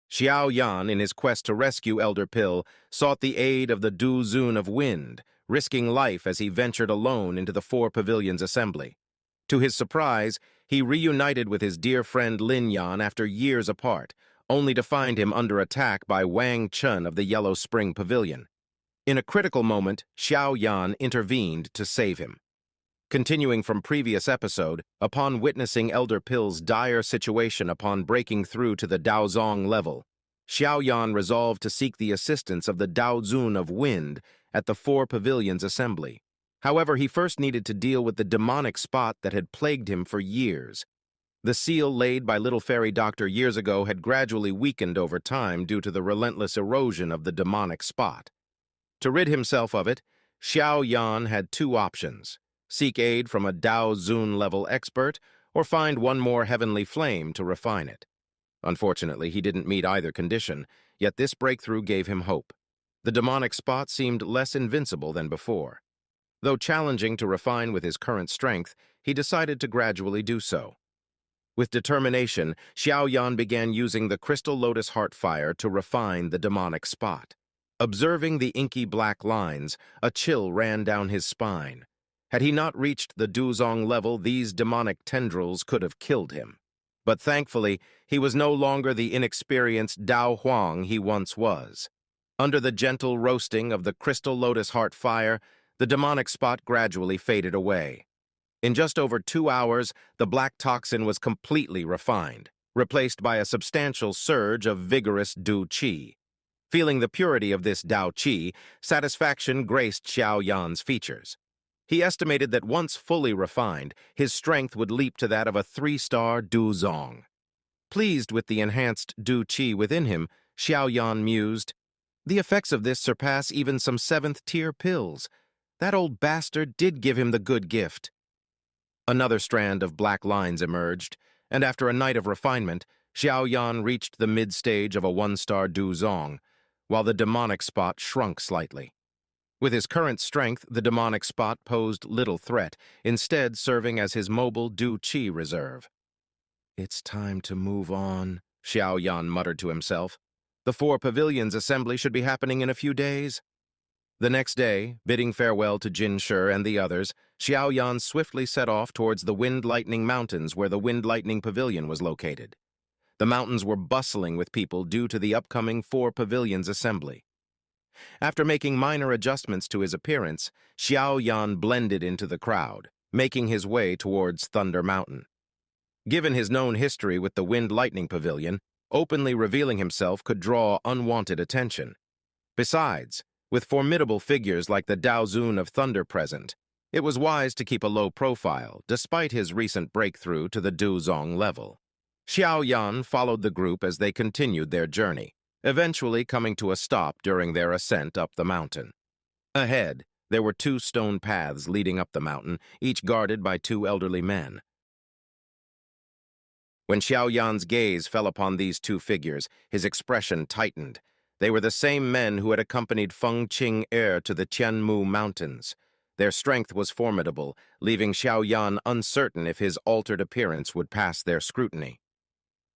Xiao Yan, in his quest to rescue Elder Pill, sought the aid of the Dou Zun of Wind, risking life as he ventured alone into the Four Pavilions Assembly. To his surprise, he reunited with his dear friend Lin Yan after years apart, only to find him under attack by Wang Chen of the Yellow Spring Pavilion. In a critical moment, Xiao Yan intervened to save him. Continuing from previous episode, upon witnessing Elder Pill's dire situation upon breaking through to the Dou Zun level, Xiao Yan resolved to seek the assistance of the Dou Zun of Wind at the Four Pavilions Assembly. However, he first needed to deal with the demonic spot that had plagued him for years. The seal laid by Little Fairy Doctor years ago had gradually weakened over time due to the relentless erosion of the demonic spot. To rid himself of it, Xiao Yan had two options: seek aid from a Dou Zun-level expert, or find one more heavenly flame to refine it. Unfortunately, he didn't meet either condition, yet this breakthrough gave him hope. The demonic spot seemed less invincible than before. Though challenging to refine with his current strength, he decided to gradually do so. With determination, Xiao Yan began using the Crystal Lotus Heart Fire to refine the demonic spot. Observing the inky black lines, a chill ran down his spine. Had he not reached the Dou Zun level, these demonic tendrils could have killed him. But thankfully, he was no longer the inexperienced Dao Huang he once was. Under the gentle roasting of the Crystal Lotus Heart Fire, the demonic spot gradually faded away. In just over 2 hours, the black toxin was completely refined, replaced by a substantial surge of vigorous Dou Qi. Feeling the purity of this Dao Qi, satisfaction graced Xiao Yan's features. He estimated that once fully refined, his strength would leap to that of a 3-star Dou Zun. Pleased with the enhanced Dou Qi within him, Xiao Yan mused, "The effects of this surpass even some 7th-tier pills. That old bastard did give him the good gift." Another strand of black lines emerged, and after a night of refinement, Xiao Yan reached the mid-stage of a 1-star Dou Zun, while the demonic spot shrunk slightly. With his current strength, the demonic spot posed little threat, instead serving as his mobile Dou Qi reserve. "It's time to move on," Xiao Yan muttered to himself. "The Four Pavilions Assembly should be happening in a few days." The next day, bidding farewell to Jin Shi and the others, Xiao Yan swiftly set off towards the Wind Lightning Mountains where the Wind Lightning Pavilion was located. The mountains were bustling with people due to the upcoming Four Pavilions Assembly. After making minor adjustments to his appearance, Xiao Yan blended into the crowd, making his way towards Thunder Mountain. Given his known history with the Wind Lightning Pavilion, openly revealing himself could draw unwanted attention. Besides, with formidable figures like the Dou Zun of Thunder present, it was wise to keep a low profile, despite his recent breakthrough to the Dou Zun level. Xiao Yan followed the group as they continued their journey, eventually coming to a stop during their ascent up the mountain. Ahead, there were 2 stone paths leading up the mountain, each guarded by 2 elderly men. When Xiao Yan's gaze fell upon these 2 figures, his expression tightened. They were the same men who had accompanied Feng Qing Er to the Tianmu Mountains. Their strength was formidable, leaving Xiao Yan uncertain if his altered appearance would pass their scrutiny.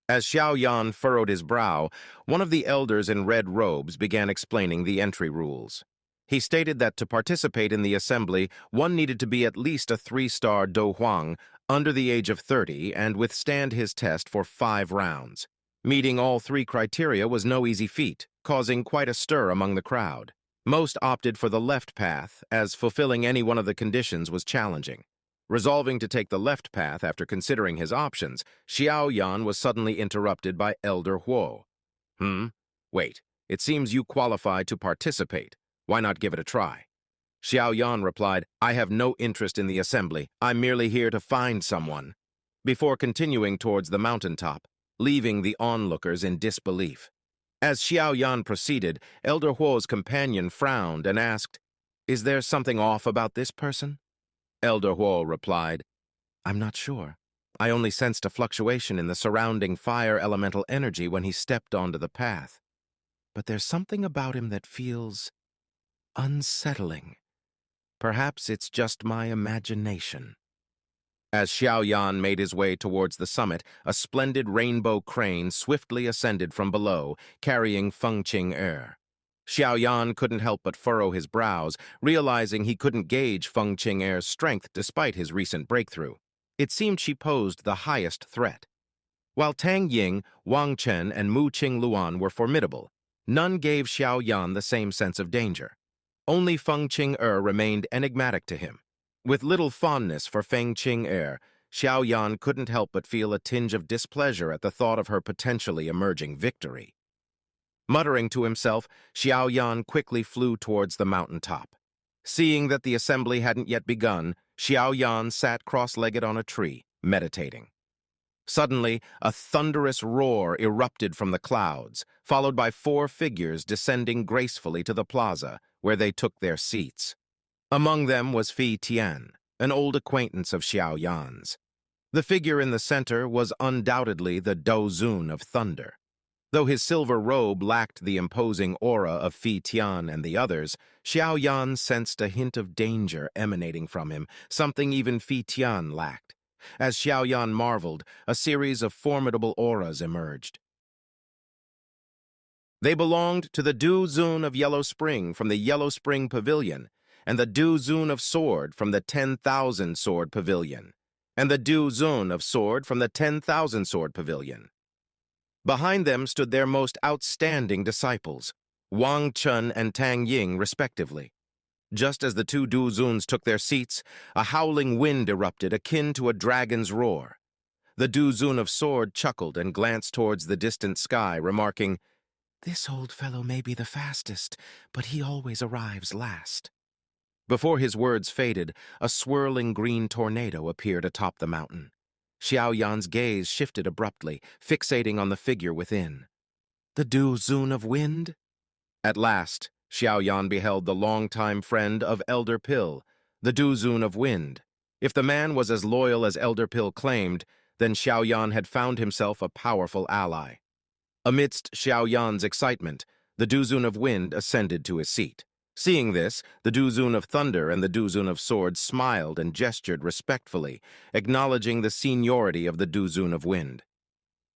As Xiao Yan furrowed his brow, one of the elders in red robes began explaining the entry rules. He stated that to participate in the assembly, one needed to be at least a 3-star Dou Huang, under the age of 30, and withstand his test for 5 rounds. Meeting all 3 criteria was no easy feat, causing quite a stir among the crowd. Most opted for the left path, as fulfilling any one of the conditions was challenging. Resolving to take the left path after considering his options, Xiao Yan was suddenly interrupted by Elder Huo. Wait, it seems you qualify to participate. Why not give it a try?" Xiao Yan replied, "I have no interest in the assembly. I'm merely here to find someone," before continuing towards the mountaintop, leaving the onlookers in disbelief. As Xiao Yan proceeded, Elder Huo's companion frowned and asked, "Is there something off about this person?" Elder Huo replied, "I'm not sure. I only sensed a fluctuation in the surrounding fire elemental energy when he stepped onto the path. But there's something about him that feels unsettling. Perhaps it's just my imagination." As Xiao Yan made his way towards the summit, a splendid rainbow crane swiftly ascended from below, carrying Feng Qing'er. Xiao Yan couldn't help but furrow his brows, realizing he couldn't gauge Feng Qing'er's strength despite his recent breakthrough. It seemed she posed the highest threat. While Tang Ying, Wang Chen, and Mu Qingluan were formidable, none gave Xiao Yan the same sense of danger. Only Feng Qing'er remained enigmatic to him. With little fondness for Feng Qing'er, Xiao Yan couldn't help but feel a tinge of displeasure at the thought of her potentially emerging victory. Muttering to himself, Xiao Yan quickly flew towards the mountaintop. Seeing that the assembly hadn't yet begun, Xiao Yan sat cross-legged on a tree, meditating. Suddenly, a thunderous roar erupted from the clouds, followed by 4 figures descending gracefully to the plaza, where they took their seats. Among them was Fi Tian, an old acquaintance of Xiao Yan's. The figure in the center was undoubtedly the Dou Zun of Thunder. Though his silver robe lacked the imposing aura of Fi Tian and the others, Xiao Yan sensed a hint of danger emanating from him, something even Fi Tian lacked. As Xiao Yan marveled, a series of formidable auras emerged. They belonged to the Dou Zun of Yellow Spring from the Yellow Spring Pavilion, and the Dou Zun of Sword from the 10,000 Sword Pavilion, and the Dou Zun of Sword from the 10,000 Sword Pavilion. Behind them stood their most outstanding disciples, Wang Chen and Tang Ying, respectively. Just as the 2 Dou Zuns took their seats, a howling wind erupted akin to a dragon's roar. The Dou Zun of Sword chuckled and glanced towards the distant sky, remarking, "This old fellow may be the fastest, but he always arrives last." Before his words faded, a swirling green tornado appeared atop the mountain. Xiao Yan's gaze shifted abruptly, fixating on the figure within. The Dou Zun of Wind? At last, Xiao Yan beheld the longtime friend of Elder Pill, the Dou Zun of Wind. If the man was as loyal as Elder Pill claimed, then Xiao Yan had found himself a powerful ally. Amidst Xiao Yan's excitement, the Dou Zun of Wind ascended to his seat. Seeing this, the Dou Zun of Thunder and the Dou Zun of Sword smiled and gestured respectfully, acknowledging the seniority of the Dou Zun of Wind.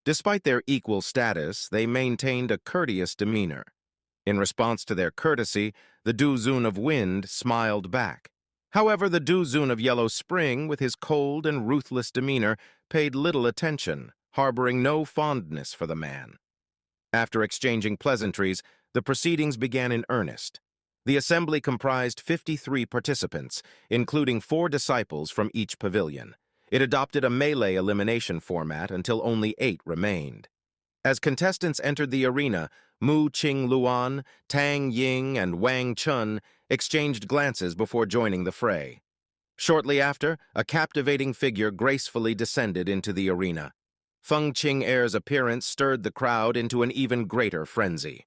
Despite their equal status, they maintained a courteous demeanor. In response to their courtesy, the Dou Zun of Wind smiled back. However, the Dou Zun of Yellow Spring, with his cold and ruthless demeanor, paid little attention, harboring no fondness for the man. After exchanging pleasantries, the proceedings began in earnest. The assembly comprised 53 participants, including 4 disciples from each pavilion. It adopted a melee elimination format until only 8 remained. As contestants entered the arena, Mu Qingluan, Tang Ying, and Wang Chen exchanged glances before joining the fray. Shortly after, a captivating figure gracefully descended into the arena. Feng Qing'er's appearance stirred the crowd into an even greater frenzy.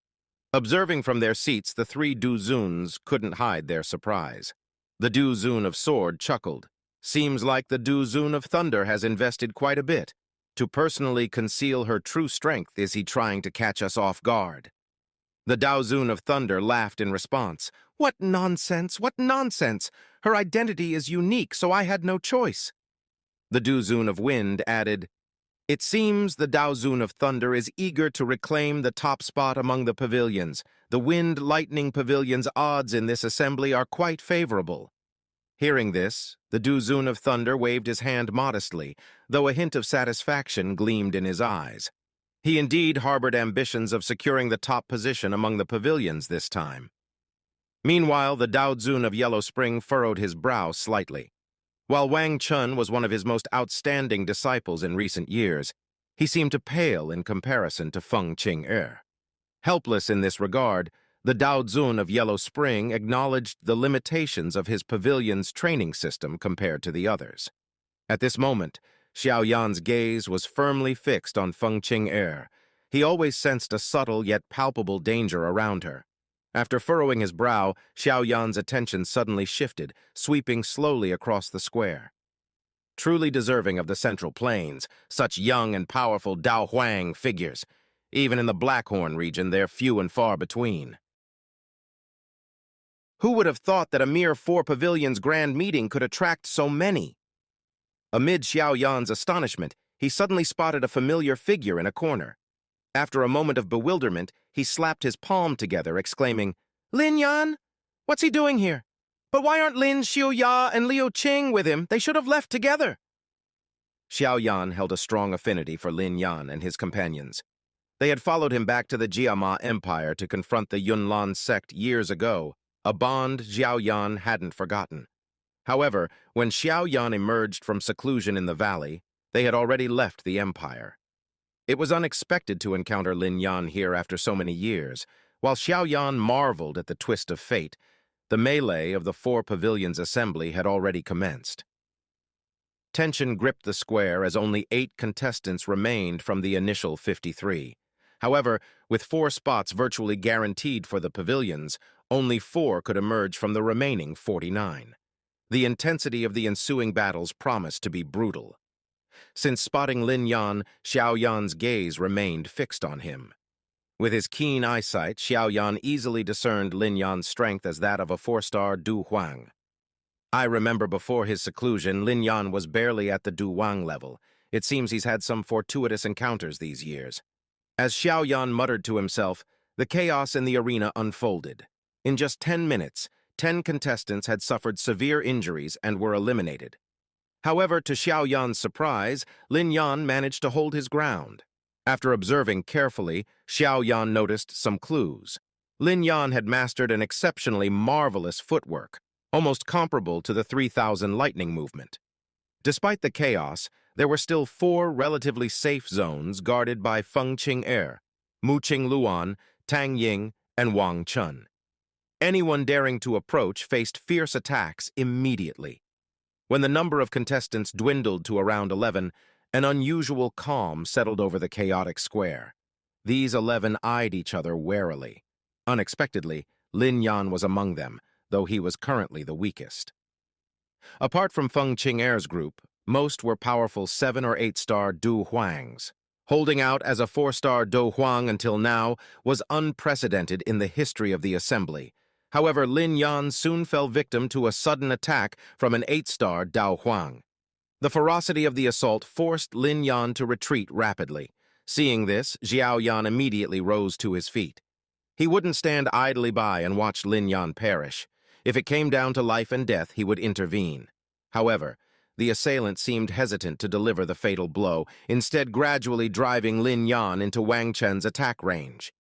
Observing from their seats, the 3 Dou Zuns couldn't hide their surprise. The Dou Zun of Sword chuckled. "Seems like the Dou Zun of Thunder has invested quite a bit. To personally conceal her true strength, is he trying to catch us off guard?" The Dou Zun of Thunder laughed in response. "What nonsense! What nonsense! Her identity is unique, so I had no choice." The Dou Zun of Wind added, "It seems the Dou Zun of Thunder is eager to reclaim the top spot among the pavilions. The Wind-Lightning Pavilion's odds in this assembly are quite favorable." Hearing this, the Dou Zun of Thunder waved his hand modestly, though a hint of satisfaction gleamed in his eyes. He indeed harbored ambitions of securing the top position among the pavilions this time. Meanwhile, the Dou Zun of Yellow Spring furrowed his brow slightly. While Wang Chen was one of his most outstanding disciples in recent years, he seemed to pale in comparison to Feng Qing'er. Helpless in this regard, the Dou Zun of Yellow Spring acknowledged the limitations of his pavilion's training system compared to the others. At this moment, Xiao Yan's gaze was firmly fixed on Feng Qing'er. He always sensed a subtle yet palpable danger around her. After furrowing his brow, Xiao Yan's attention suddenly shifted, sweeping slowly across the square. Truly deserving of the Central Plains, such young and powerful Dao Huang figures. Even in the Blackhorn region, they're few and far between. Who would have thought that a mere Four Pavilions grand meeting could attract so many? Amid Xiao Yan's astonishment, he suddenly spotted a familiar figure in a corner. After a moment of bewilderment, he slapped his palm together, exclaiming, "Lin Yan? What's he doing here? But why aren't Lin Xiao and Liu Qing with him? They should have left together." Xiao Yan held a strong affinity for Lin Yan and his companions. They had followed him back to the Jiama Empire to confront the Yunlan sect years ago, a bond Xiao Yan hadn't forgotten. However, when Xiao Yan emerged from seclusion in the valley, they had already left the empire. It was unexpected to encounter Lin Yan here after so many years. While Xiao Yan marveled at the twist of fate, the melee of the Four Pavilions Assembly had already commenced. Tension gripped the square as only 8 contestants remained from the initial 53. However, with 4 spots virtually guaranteed for the pavilions, only 4 could emerge from the remaining 49. The intensity of the ensuing battles promised to be brutal. Since spotting Lin Yan, Xiao Yan's gaze remained fixed on him. With his keen eyesight, Xiao Yan easily discerned Lin Yan's strength as that of a 4-star Du Huang. I remember before his seclusion, Lin Yan was barely at the Du Wang level. It seems he's had some fortuitous encounters these years. As Xiao Yan muttered to himself, the chaos in the arena unfolded. In just 10 minutes, 10 contestants had suffered severe injuries and were eliminated. However, to Xiao Yan's surprise, Lin Yan managed to hold his ground. After observing carefully, Xiao Yan noticed some clues. Lin Yan had mastered an exceptionally marvelous footwork, almost comparable to the 3000 lightning movement. Despite the chaos, there were still 4 relatively safe zones guarded by Feng Qing, Mu Qing Luan, Tang Ying, and Wang Chen. Anyone daring to approach faced fierce attacks immediately. When the number of contestants dwindled to around 11, an unusual calm settled over the chaotic square. These 11 eyed each other warily. Unexpectedly, Lin Yan was among them, though he was currently the weakest. Apart from Feng Qing's group, most were powerful 7- or 8-star Du Huangs. Holding out as a 4-star Du Huang until now was unprecedented in the history of the assembly. However, Lin Yan soon fell victim to a sudden attack from an 8-star Dou Huang. The ferocity of the assault forced Lin Yan to retreat rapidly. Seeing this, Xiao Yan immediately rose to his feet. He wouldn't stand idly by and watch Lin Yan perish. If it came down to life and death, he would intervene. However, the assailant seemed hesitant to deliver the fatal blow, instead gradually driving Lin Yan into Wang Chen's attack range.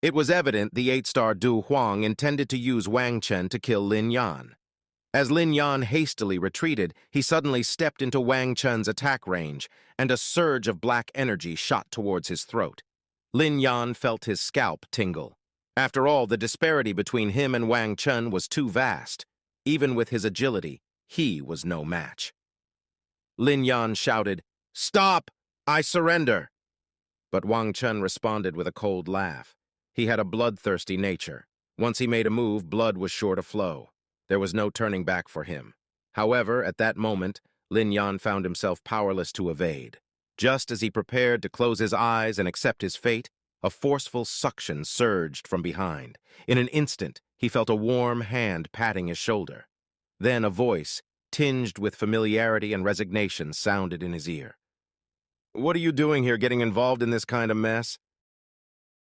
It was evident the 8-star Du Huang intended to use Wang Chen to kill Lin Yan. As Lin Yan hastily retreated, he suddenly stepped into Wang Chen's attack range, and a surge of black energy shot towards his throat. Lin Yan felt his scalp tingle. After all, the disparity between him and Wang Chen was too vast. Even with his agility, he was no match. Lin Yan shouted, "Stop! I surrender!" But Wang Chen responded with a cold laugh. He had a bloodthirsty nature. Once he made a move, blood was sure to flow. There was no turning back for him. However, at that moment, Lin Yan found himself powerless to evade. Just as he prepared to close his eyes and accept his fate, a forceful suction surged from behind. In an instant, he felt a warm hand patting his shoulder. Then a voice, tinged with familiarity and resignation, sounded in his ear. "What are you doing here, getting involved in this kind of mess?"